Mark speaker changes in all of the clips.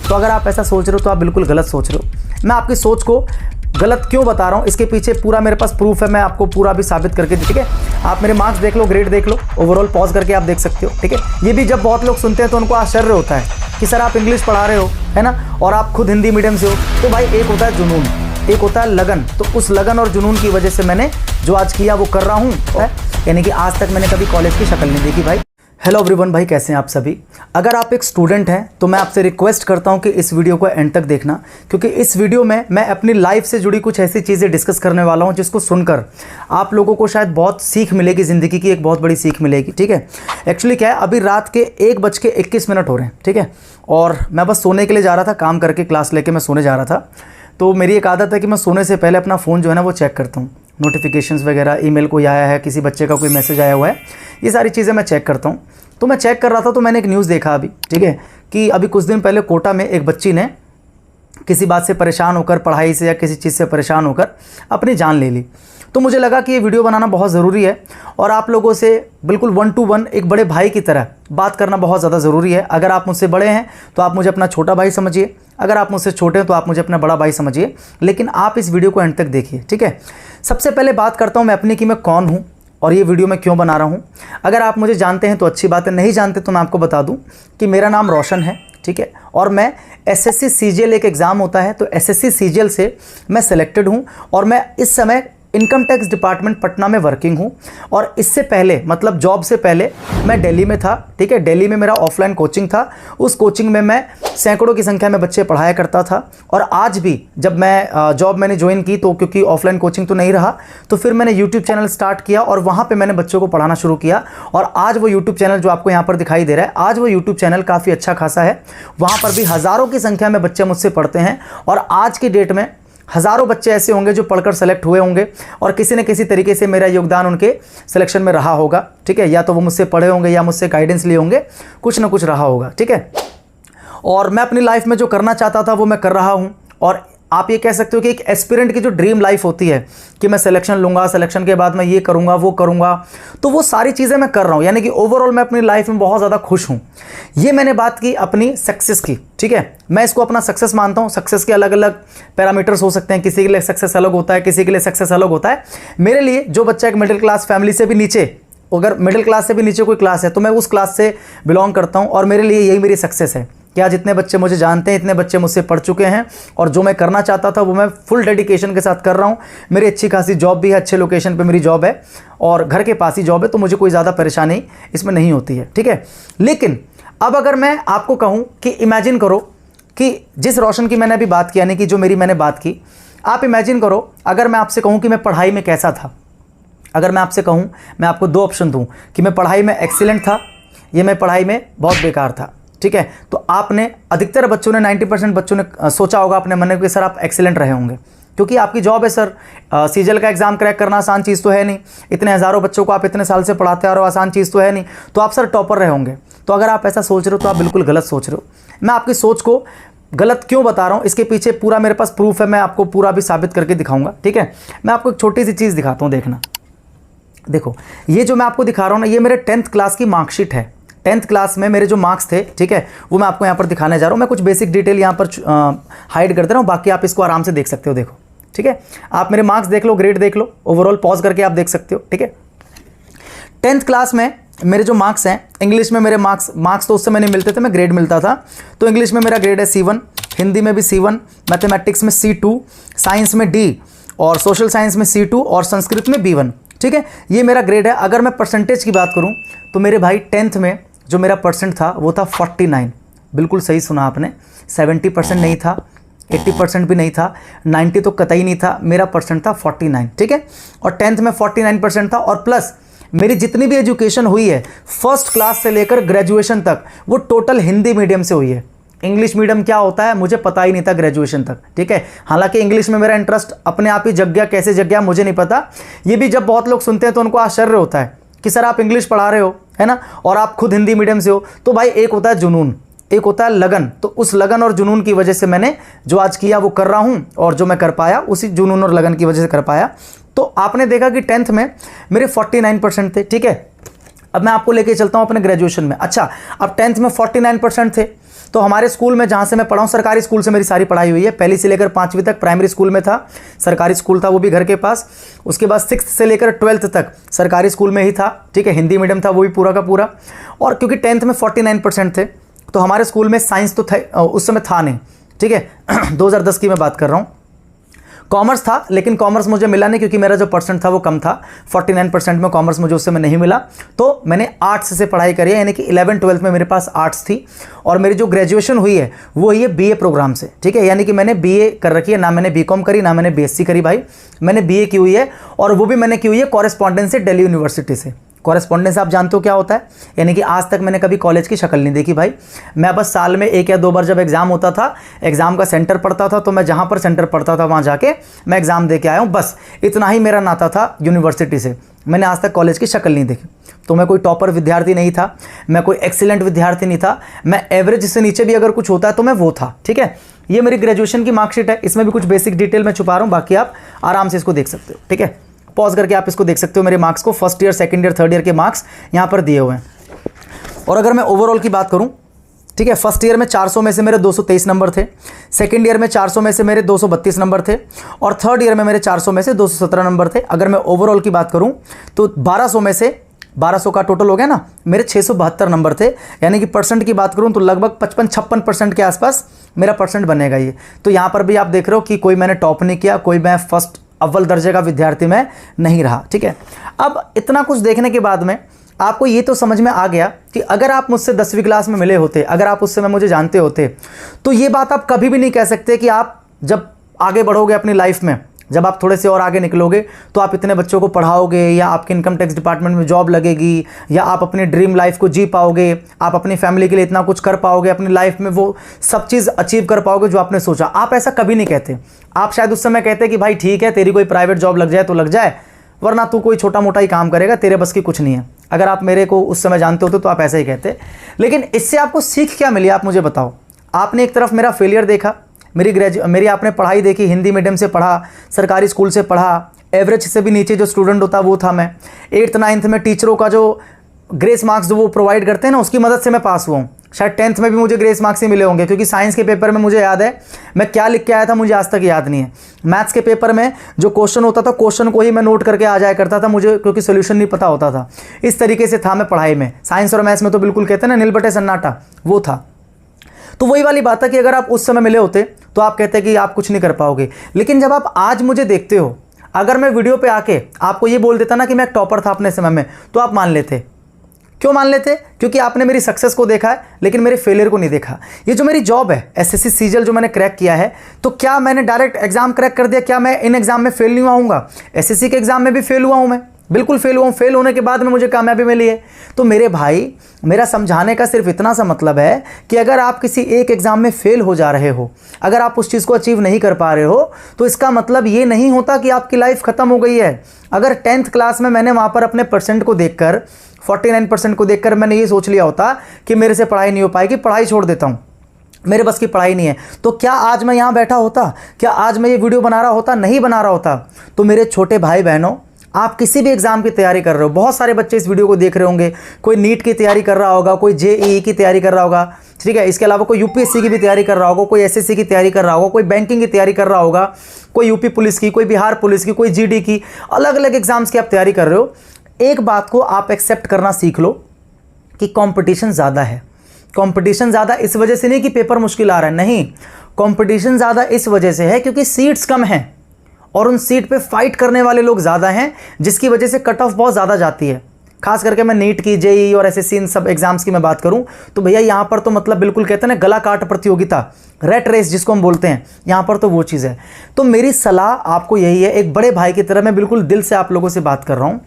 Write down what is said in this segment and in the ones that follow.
Speaker 1: तो अगर आप ऐसा सोच रहे हो तो आप बिल्कुल गलत सोच रहे हो। मैं आपकी सोच को गलत क्यों बता रहा हूँ, इसके पीछे पूरा मेरे पास प्रूफ है, मैं आपको पूरा भी साबित करके, ठीक है। आप मेरे मार्क्स देख लो, ग्रेड देख लो, ओवरऑल पॉज करके आप देख सकते हो, ठीक है। ये भी जब बहुत लोग सुनते हैं तो उनको आश्चर्य होता है कि सर आप इंग्लिश पढ़ा रहे हो, है ना, और आप खुद हिंदी मीडियम से हो। तो भाई एक होता है जुनून, एक होता है लगन। तो उस लगन और जुनून की वजह से मैंने जो आज किया वो कर रहा हूँ, यानी कि आज तक मैंने कभी कॉलेज की शक्ल नहीं देखी भाई। हेलो एवरीवन, भाई कैसे हैं आप सभी। अगर आप एक स्टूडेंट हैं तो मैं आपसे रिक्वेस्ट करता हूं कि इस वीडियो को एंड तक देखना, क्योंकि इस वीडियो में मैं अपनी लाइफ से जुड़ी कुछ ऐसी चीज़ें डिस्कस करने वाला हूं जिसको सुनकर आप लोगों को शायद बहुत सीख मिलेगी, ज़िंदगी की एक बहुत बड़ी सीख मिलेगी, ठीक है। एक्चुअली क्या है, अभी रात के 1:21 हो रहे हैं, ठीक है, और मैं बस सोने के लिए जा रहा था, काम करके क्लास लेके मैं सोने जा रहा था। तो मेरी एक आदत है कि मैं सोने से पहले अपना फ़ोन जो है ना वो चेक करता हूँ, नोटिफिकेशंस वगैरह, ईमेल कोई आया है, किसी बच्चे का कोई मैसेज आया हुआ है, ये सारी चीज़ें मैं चेक करता हूँ। तो मैं चेक कर रहा था तो मैंने एक न्यूज़ देखा अभी, ठीक है, कि अभी कुछ दिन पहले कोटा में एक बच्ची ने किसी बात से परेशान होकर, पढ़ाई से या किसी चीज़ से परेशान होकर अपनी जान ले ली। तो मुझे लगा कि ये वीडियो बनाना बहुत ज़रूरी है और आप लोगों से बिल्कुल 1 to 1 एक बड़े भाई की तरह बात करना बहुत ज़्यादा ज़रूरी है। अगर आप मुझसे बड़े हैं तो आप मुझे अपना छोटा भाई समझिए, अगर आप मुझसे छोटे हैं तो आप मुझे अपना बड़ा भाई समझिए, लेकिन आप इस वीडियो को एंड तक देखिए, ठीक है। सबसे पहले बात करता हूँ मैं अपनी कि मैं कौन हूँ और ये वीडियो मैं क्यों बना रहा हूँ। अगर आप मुझे जानते हैं तो अच्छी बात है, नहीं जानते तो मैं आपको बता दूँ कि मेरा नाम रोशन है, ठीक है, और मैं एसएससी सीजीएल एक एग्ज़ाम होता है, तो एसएससी सीजीएल से मैं सिलेक्टेड हूँ और मैं इस समय इनकम टैक्स डिपार्टमेंट पटना में वर्किंग हूँ। और इससे पहले, मतलब जॉब से पहले, मैं दिल्ली में था, ठीक है। दिल्ली में मेरा ऑफलाइन कोचिंग था, उस कोचिंग में मैं सैकड़ों की संख्या में बच्चे पढ़ाया करता था। और आज भी जब मैं जॉब मैंने ज्वाइन की तो क्योंकि ऑफलाइन कोचिंग तो नहीं रहा, तो फिर मैंने यूट्यूब चैनल स्टार्ट किया और वहाँ पर मैंने बच्चों को पढ़ाना शुरू किया। और आज वो यूट्यूब चैनल जो आपको यहाँ पर दिखाई दे रहा है, आज वो यूट्यूब चैनल काफ़ी अच्छा खासा है, वहाँ पर भी हज़ारों की संख्या में बच्चे मुझसे पढ़ते हैं। और आज की डेट में हज़ारों बच्चे ऐसे होंगे जो पढ़कर सेलेक्ट हुए होंगे और किसी न किसी तरीके से मेरा योगदान उनके सिलेक्शन में रहा होगा, ठीक है। या तो वो मुझसे पढ़े होंगे या मुझसे गाइडेंस लिए होंगे, कुछ ना कुछ रहा होगा, ठीक है। और मैं अपनी लाइफ में जो करना चाहता था वो मैं कर रहा हूँ। और आप ये कह सकते हो कि एक एस्पिरेंट की जो ड्रीम लाइफ होती है कि मैं सिलेक्शन लूँगा, सिलेक्शन के बाद मैं ये करूँगा, वो करूँगा, तो वो सारी चीज़ें मैं कर रहा हूँ। यानी कि ओवरऑल मैं अपनी लाइफ में बहुत ज़्यादा खुश हूँ। ये मैंने बात की अपनी सक्सेस की, ठीक है। मैं इसको अपना सक्सेस मानता हूँ। सक्सेस के अलग अलग पैरामीटर्स हो सकते हैं, किसी के लिए सक्सेस अलग होता है, किसी के लिए सक्सेस अलग होता है। मेरे लिए जो बच्चा एक मिडिल क्लास फैमिली से भी नीचे, अगर मिडिल क्लास से भी नीचे कोई क्लास है तो मैं उस क्लास से बिलोंग करता हूँ और मेरे लिए यही मेरी सक्सेस है। क्या जितने बच्चे मुझे जानते हैं इतने बच्चे मुझसे पढ़ चुके हैं और जो मैं करना चाहता था वो मैं फुल डेडिकेशन के साथ कर रहा हूँ। मेरी अच्छी खासी जॉब भी है, अच्छे लोकेशन पे मेरी जॉब है और घर के पास ही जॉब है, तो मुझे कोई ज़्यादा परेशानी इसमें नहीं होती है, ठीक है। लेकिन अब अगर मैं आपको कहूँ कि इमेजिन करो कि जिस रोशन की मैंने अभी बात की, यानी कि जो मैंने बात की, आप इमेजिन करो अगर मैं आपसे कहूँ कि मैं पढ़ाई में कैसा था। अगर मैं आपसे कहूँ, मैं आपको 2 ऑप्शन दूँ कि मैं पढ़ाई में एक्सीलेंट था या मैं पढ़ाई में बहुत बेकार था, ठीक है। तो आपने, अधिकतर बच्चों ने, 90% बच्चों ने सोचा होगा अपने मन में कि सर आप एक्सीलेंट रहे होंगे, क्योंकि आपकी जॉब है सर। सीजीएल का एग्जाम क्रैक करना आसान चीज़ तो है नहीं, इतने हज़ारों बच्चों को आप इतने साल से पढ़ाते आ रहे हो, आसान चीज़ तो है नहीं, तो आप सर टॉपर रहे होंगे। तो अगर आप ऐसा सोच रहे हो तो आप बिल्कुल गलत सोच रहे हो। मैं आपकी सोच को गलत क्यों बता रहा हूँ, इसके पीछे पूरा मेरे पास प्रूफ है, मैं आपको पूरा भी साबित करके दिखाऊंगा, ठीक है। मैं आपको एक छोटी सी चीज़ दिखाता हूँ, देखना। देखो, ये जो मैं आपको दिखा रहा हूँ ना, ये मेरे 10th क्लास की मार्कशीट है। 10th क्लास में मेरे जो मार्क्स थे, ठीक है, वो मैं आपको यहाँ पर दिखाने जा रहा हूँ। मैं कुछ बेसिक डिटेल यहाँ पर हाइड कर दे रहा हूँ, बाकी आप इसको आराम से देख सकते हो। देखो, ठीक है, आप मेरे मार्क्स देख लो, ग्रेड देख लो, ओवरऑल पॉज करके आप देख सकते हो, ठीक है। 10th क्लास में मेरे जो मार्क्स हैं, इंग्लिश में मेरे मार्क्स तो उस समय नहीं मिलते थे, मैं ग्रेड मिलता था। तो इंग्लिश में मेरा ग्रेड है C1, हिंदी में भी C1, मैथमेटिक्स में C2, साइंस में D और सोशल साइंस में C2 और संस्कृत में B1, ठीक है। ये मेरा ग्रेड है। अगर मैं परसेंटेज की बात करूं तो मेरे भाई 10th में जो मेरा परसेंट था वो था 49। बिल्कुल सही सुना आपने, 70% नहीं था, 80% भी नहीं था, 90 तो कतई नहीं था, मेरा परसेंट था 49, ठीक है। और 10th में 49% था और प्लस मेरी जितनी भी एजुकेशन हुई है फर्स्ट क्लास से लेकर ग्रेजुएशन तक, वो टोटल हिंदी मीडियम से हुई है। इंग्लिश मीडियम क्या होता है मुझे पता ही नहीं था ग्रेजुएशन तक, ठीक है। हालांकि इंग्लिश में मेरा इंटरेस्ट अपने आप ही जग गया, कैसे जग गया मुझे नहीं पता। ये भी जब बहुत लोग सुनते हैं तो उनको आश्चर्य होता है कि सर आप इंग्लिश पढ़ा रहे हो, है ना, और आप खुद हिंदी मीडियम से हो। तो भाई एक होता है जुनून, एक होता है लगन। तो उस लगन और जुनून की वजह से मैंने जो आज किया वो कर रहा हूँ और जो मैं कर पाया उसी जुनून और लगन की वजह से कर पाया। तो आपने देखा कि 10th में मेरे 49% थे, ठीक है। अब मैं आपको लेके चलता हूँ अपने ग्रेजुएशन में। अच्छा, अब 10th में 49% थे, तो हमारे स्कूल में जहाँ से मैं पढ़ा हूँ, सरकारी स्कूल से मेरी सारी पढ़ाई हुई है। पहली से लेकर 5वीं तक प्राइमरी स्कूल में था, सरकारी स्कूल था वो भी घर के पास। उसके बाद 6th से लेकर 12th तक सरकारी स्कूल में ही था, ठीक है, हिंदी मीडियम था वो भी पूरा का पूरा। और क्योंकि 10th में 49% थे, तो हमारे स्कूल में साइंस तो था उस समय था नहीं, ठीक है 2010 की मैं बात कर रहा हूँ। कॉमर्स था, लेकिन कॉमर्स मुझे मिला नहीं क्योंकि मेरा जो परसेंट था वो कम था, 49% में कॉमर्स मुझे उस समय नहीं मिला। तो मैंने आर्ट्स से पढ़ाई करी है, यानी कि 11th-12th में मेरे पास आर्ट्स थी। और मेरी जो ग्रेजुएशन हुई है वो हुई है बीए प्रोग्राम से, ठीक है, यानी कि मैंने बीए कर रखी है, ना मैंने बीकॉम करी ना मैंने बीएससी करी भाई, मैंने बीए की हुई है। और वो भी मैंने की हुई है कॉरेस्पॉन्डेंस से, दिल्ली यूनिवर्सिटी से। कॉरेस्पॉन्डेंस आप जानते हो क्या होता है, यानी कि आज तक मैंने कभी कॉलेज की शक्ल नहीं देखी भाई। मैं बस साल में 1 या 2 बार जब एग्जाम होता था, एग्जाम का सेंटर पड़ता था, तो मैं जहाँ पर सेंटर पड़ता था वहाँ जाके मैं एग्जाम दे के आया हूँ, बस इतना ही मेरा नाता था यूनिवर्सिटी से। मैंने आज तक कॉलेज की शक्ल नहीं देखी। तो मैं कोई टॉपर विद्यार्थी नहीं था, मैं कोई एक्सीलेंट विद्यार्थी नहीं था, मैं एवरेज से नीचे भी अगर कुछ होता है तो मैं वो था, ठीक है। ये मेरी ग्रेजुएशन की मार्कशीट है, इसमें भी कुछ बेसिक डिटेल मैं छुपा रहा हूँ, बाकी आप आराम से इसको देख सकते हो, ठीक है। पॉज करके आप इसको देख सकते हो, मेरे मार्क्स को, first year, second year, third year के मार्क्स यहाँ पर दिए हुए हैं। और अगर मैं ओवरऑल की बात करूँ, ठीक है, फर्स्ट ईयर में 400 में से मेरे 223 नंबर थे, सेकंड ईयर में 400 में से मेरे 232 नंबर थे, और थर्ड ईयर में मेरे 400 में से 217 नंबर थे। अगर मैं ओवरऑल की बात करूँ तो 1200 में से 1200 का टोटल हो गया ना, मेरे 672 नंबर थे, यानी कि परसेंट की बात करूँ तो लगभग 55-56% के आसपास मेरा परसेंट बनेगा ये। तो यहाँ पर भी आप देख रहे हो कि कोई मैंने टॉप नहीं किया, कोई मैं फर्स्ट अव्वल दर्जे का विद्यार्थी मैं नहीं रहा, ठीक है। अब इतना कुछ देखने के बाद में आपको ये तो समझ में आ गया कि अगर आप मुझसे 10वीं क्लास में मिले होते, अगर आप उस समय मुझे जानते होते, तो ये बात आप कभी भी नहीं कह सकते कि आप जब आगे बढ़ोगे अपनी लाइफ में, जब आप थोड़े से और आगे निकलोगे तो आप इतने बच्चों को पढ़ाओगे, या आपके इनकम टैक्स डिपार्टमेंट में जॉब लगेगी, या आप अपनी ड्रीम लाइफ को जी पाओगे, आप अपनी फैमिली के लिए इतना कुछ कर पाओगे, अपनी लाइफ में वो सब चीज़ अचीव कर पाओगे जो आपने सोचा। आप ऐसा कभी नहीं कहते। आप शायद उस समय कहते कि भाई ठीक है, तेरी कोई प्राइवेट जॉब लग जाए तो लग जाए, वरना तू कोई छोटा मोटा ही काम करेगा, तेरे बस की कुछ नहीं है। अगर आप मेरे को उस समय जानते होते तो आप ऐसा ही कहते। लेकिन इससे आपको सीख क्या मिली, आप मुझे बताओ। आपने एक तरफ मेरा फेलियर देखा, मेरी आपने पढ़ाई देखी, हिंदी मीडियम से पढ़ा, सरकारी स्कूल से पढ़ा, एवरेज से भी नीचे जो स्टूडेंट होता वो था मैं। 8th-9th में टीचरों का जो ग्रेस मार्क्स जो वो प्रोवाइड करते हैं ना, उसकी मदद से मैं पास हुआ हूँ। शायद 10th में भी मुझे ग्रेस मार्क्स ही मिले होंगे, क्योंकि साइंस के पेपर में मुझे याद है मैं क्या लिख के आया था, मुझे आज तक याद नहीं है। मैथ्स के पेपर में जो क्वेश्चन होता था, क्वेश्चन को ही मैं नोट करके आ जाया करता था मुझे, क्योंकि सोल्यूशन नहीं पता होता था। इस तरीके से था मैं पढ़ाई में। साइंस और मैथ्स में तो बिल्कुल कहते हैं ना, नील बटे सन्नाटा, वो था। तो वही वाली बात है कि अगर आप उस समय मिले होते तो आप कहते कि आप कुछ नहीं कर पाओगे। लेकिन जब आप आज मुझे देखते हो, अगर मैं वीडियो पे आके आपको ये बोल देता ना कि मैं एक टॉपर था अपने समय में, तो आप मान लेते। क्यों मान लेते? क्योंकि आपने मेरी सक्सेस को देखा है, लेकिन मेरे फेलियर को नहीं देखा। ये जो मेरी जॉब है, एसएससी सीजीएल जो मैंने क्रैक किया है, तो क्या मैंने डायरेक्ट एग्जाम क्रैक कर दिया? क्या मैं इन एग्जाम में फेल नहीं हुआ हूँगा? एसएससी के एग्जाम में भी फेल हुआ हूँ मैं, बिल्कुल फेल हुआ हूँ। फेल होने के बाद में मुझे कामयाबी मिली है। तो मेरे भाई, मेरा समझाने का सिर्फ इतना सा मतलब है कि अगर आप किसी एक एग्जाम में फेल हो जा रहे हो, अगर आप उस चीज़ को अचीव नहीं कर पा रहे हो, तो इसका मतलब ये नहीं होता कि आपकी लाइफ खत्म हो गई है। अगर 10th क्लास में मैंने वहाँ पर अपने परसेंट को देखकर, 49% को देखकर मैंने ये सोच लिया होता कि मेरे से पढ़ाई नहीं हो पाएगी, पढ़ाई छोड़ देता हूँ, मेरे बस की पढ़ाई नहीं है, तो क्या आज मैं यहाँ बैठा होता? क्या आज मैं ये वीडियो बना रहा होता? नहीं बना रहा होता। तो मेरे छोटे भाई बहनों, आप किसी भी एग्जाम की तैयारी कर रहे हो, बहुत सारे बच्चे इस वीडियो को देख रहे होंगे, कोई नीट की तैयारी कर रहा होगा, कोई जेईई की तैयारी कर रहा होगा, ठीक है, इसके अलावा कोई यूपीएससी की भी तैयारी कर रहा होगा, कोई एसएससी की तैयारी कर रहा होगा, कोई बैंकिंग की तैयारी कर रहा होगा, कोई यूपी पुलिस की, कोई बिहार पुलिस की, कोई जीडी की, अलग अलग एग्जाम्स की आप तैयारी कर रहे हो। एक बात को आप एक्सेप्ट करना सीख लो कि कंपटीशन ज़्यादा है। कंपटीशन ज़्यादा इस वजह से नहीं कि पेपर मुश्किल आ रहा है, नहीं, कंपटीशन ज़्यादा इस वजह से है क्योंकि सीट्स कम हैं और उन सीट पे फाइट करने वाले लोग ज़्यादा हैं, जिसकी वजह से कट ऑफ बहुत ज़्यादा जाती है। खास करके मैं नीट की, जेईई और एसएससी इन सब एग्जाम्स की मैं बात करूं तो भैया यहाँ पर तो मतलब बिल्कुल कहते हैं ना, गला काट प्रतियोगिता, रेट रेस जिसको हम बोलते हैं, यहाँ पर तो वो चीज़ है। तो मेरी सलाह आपको यही है, एक बड़े भाई की तरह मैं बिल्कुल दिल से आप लोगों से बात कर रहा हूँ।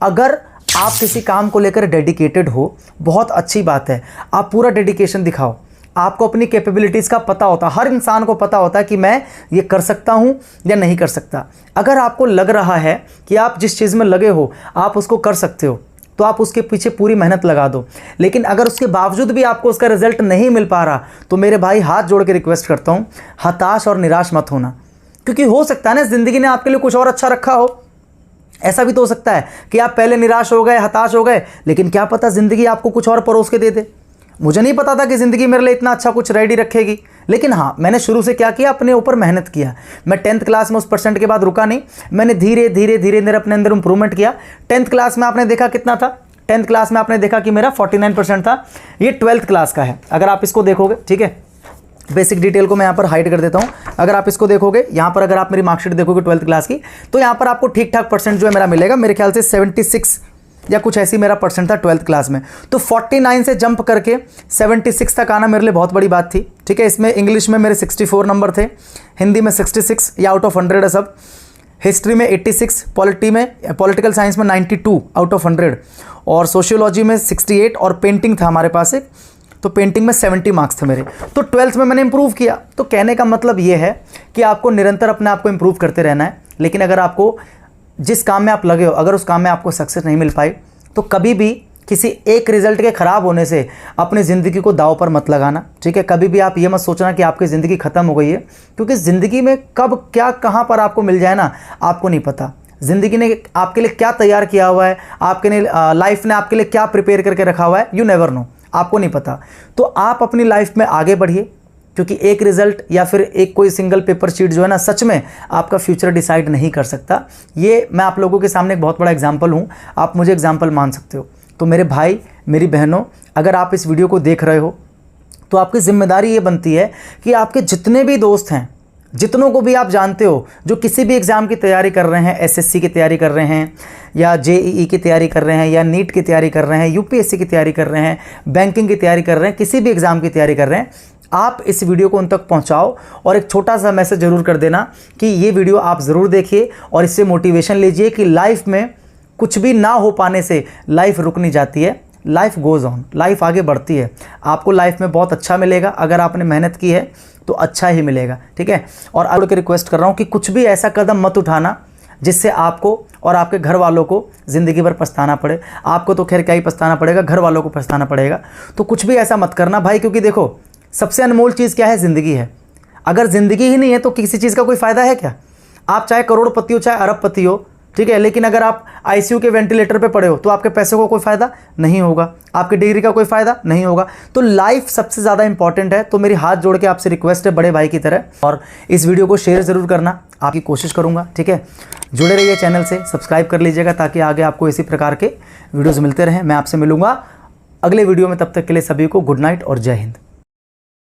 Speaker 1: अगर आप किसी काम को लेकर डेडिकेटेड हो, बहुत अच्छी बात है, आप पूरा डेडिकेशन दिखाओ। आपको अपनी कैपेबिलिटीज़ का पता होता है, हर इंसान को पता होता है कि मैं ये कर सकता हूँ या नहीं कर सकता। अगर आपको लग रहा है कि आप जिस चीज़ में लगे हो आप उसको कर सकते हो, तो आप उसके पीछे पूरी मेहनत लगा दो। लेकिन अगर उसके बावजूद भी आपको उसका रिजल्ट नहीं मिल पा रहा, तो मेरे भाई हाथ जोड़ के रिक्वेस्ट करता हूँ, हताश और निराश मत होना, क्योंकि हो सकता है ना ज़िंदगी ने आपके लिए कुछ और अच्छा रखा हो। ऐसा भी तो हो सकता है कि आप पहले निराश हो गए, हताश हो गए, लेकिन क्या पता ज़िंदगी आपको कुछ और परोस के दे दे। मुझे नहीं पता था कि ज़िंदगी मेरे लिए इतना अच्छा कुछ रेडी रखेगी, लेकिन हाँ, मैंने शुरू से क्या किया, अपने ऊपर मेहनत किया। मैं 10th क्लास में उस परसेंट के बाद रुका नहीं, मैंने धीरे धीरे धीरे धीरे अपने अंदर इंप्रूवमेंट किया। 10th क्लास में आपने देखा कितना था, 10th क्लास में आपने देखा कि मेरा 49% था। ये 12th क्लास का है, अगर आप इसको देखोगे, ठीक है, बेसिक डिटेल को मैं यहाँ पर हाइड कर देता हूँ। अगर आप इसको देखोगे यहाँ पर, अगर आप मेरी मार्कशीट देखोगे 12th क्लास की, तो यहाँ पर आपको ठीक ठाक परसेंट जो है मेरा मिलेगा। मेरे ख्याल से 76 या कुछ ऐसी मेरा परसेंट था 12th क्लास में। तो 49 से जंप करके 76 तक आना मेरे लिए बहुत बड़ी बात थी, ठीक है। इसमें इंग्लिश में मेरे 64 नंबर थे, हिंदी में 66 या आउट ऑफ 100 है सब, हिस्ट्री में 86, पॉलिटिकल साइंस में 92 आउट ऑफ 100, और सोशियोलॉजी में 68, और पेंटिंग था हमारे पास एक, तो पेंटिंग में 70 मार्क्स थे मेरे। तो 12th में मैंने इंप्रूव किया। तो कहने का मतलब ये है कि आपको निरंतर अपने आप को इंप्रूव करते रहना है। लेकिन अगर आपको जिस काम में आप लगे हो, अगर उस काम में आपको सक्सेस नहीं मिल पाई, तो कभी भी किसी एक रिजल्ट के ख़राब होने से अपनी ज़िंदगी को दांव पर मत लगाना, ठीक है। कभी भी आप ये मत सोचना कि आपकी ज़िंदगी ख़त्म हो गई है, क्योंकि ज़िंदगी में कब क्या कहाँ पर आपको मिल जाए ना, आपको नहीं पता। ज़िंदगी ने आपके लिए क्या तैयार किया हुआ है, आपके लिए लाइफ ने आपके लिए क्या प्रिपेयर करके रखा हुआ है, यू नेवर नो, आपको नहीं पता। तो आप अपनी लाइफ में आगे बढ़िए, क्योंकि एक रिज़ल्ट या फिर एक कोई सिंगल पेपर शीट जो है ना, सच में आपका फ्यूचर डिसाइड नहीं कर सकता। ये मैं आप लोगों के सामने एक बहुत बड़ा एग्जाम्पल हूँ, आप मुझे एग्जाम्पल मान सकते हो। तो मेरे भाई, मेरी बहनों, अगर आप इस वीडियो को देख रहे हो, तो आपकी जिम्मेदारी ये बनती है कि आपके जितने भी दोस्त हैं, जितनों को भी आप जानते हो जो किसी भी एग्ज़ाम की तैयारी कर रहे हैं, एसएससी की तैयारी कर रहे हैं, या जेईई की तैयारी कर रहे हैं, या नीट की तैयारी कर रहे हैं, यूपीएससी की तैयारी कर रहे हैं, बैंकिंग की तैयारी कर रहे हैं, किसी भी एग्ज़ाम की तैयारी कर रहे हैं, आप इस वीडियो को उन तक पहुंचाओ और एक छोटा सा मैसेज ज़रूर कर देना कि ये वीडियो आप ज़रूर देखिए और इससे मोटिवेशन लीजिए कि लाइफ में कुछ भी ना हो पाने से लाइफ रुक नहीं जाती है, लाइफ गोज़ ऑन, लाइफ आगे बढ़ती है। आपको लाइफ में बहुत अच्छा मिलेगा, अगर आपने मेहनत की है तो अच्छा ही मिलेगा, ठीक है। और आप लोग को रिक्वेस्ट कर रहा हूँ कि कुछ भी ऐसा कदम मत उठाना जिससे आपको और आपके घर वालों को ज़िंदगी भर पछताना पड़े। आपको तो खैर क्या ही पछताना पड़ेगा, घर वालों को पछताना पड़ेगा। तो कुछ भी ऐसा मत करना भाई, क्योंकि देखो सबसे अनमोल चीज़ क्या है, ज़िंदगी है। अगर ज़िंदगी ही नहीं है तो किसी चीज़ का कोई फ़ायदा है क्या। आप चाहे करोड़पति हो, चाहे अरबपति हो, ठीक है, लेकिन अगर आप आईसीयू के वेंटिलेटर पे पड़े हो तो आपके पैसे को कोई फ़ायदा नहीं होगा, आपकी डिग्री का कोई फ़ायदा नहीं होगा। तो लाइफ सबसे ज़्यादा इंपॉर्टेंट है। तो मेरी हाथ जोड़ के आपसे रिक्वेस्ट है बड़े भाई की तरह, और इस वीडियो को शेयर ज़रूर करना, आपकी कोशिश करूँगा, ठीक है। जुड़े रहिए चैनल से, सब्सक्राइब कर लीजिएगा ताकि आगे आपको इसी प्रकार के वीडियोज़ मिलते रहें। मैं आपसे मिलूँगा अगले वीडियो में, तब तक के लिए सभी को गुड नाइट और जय हिंद।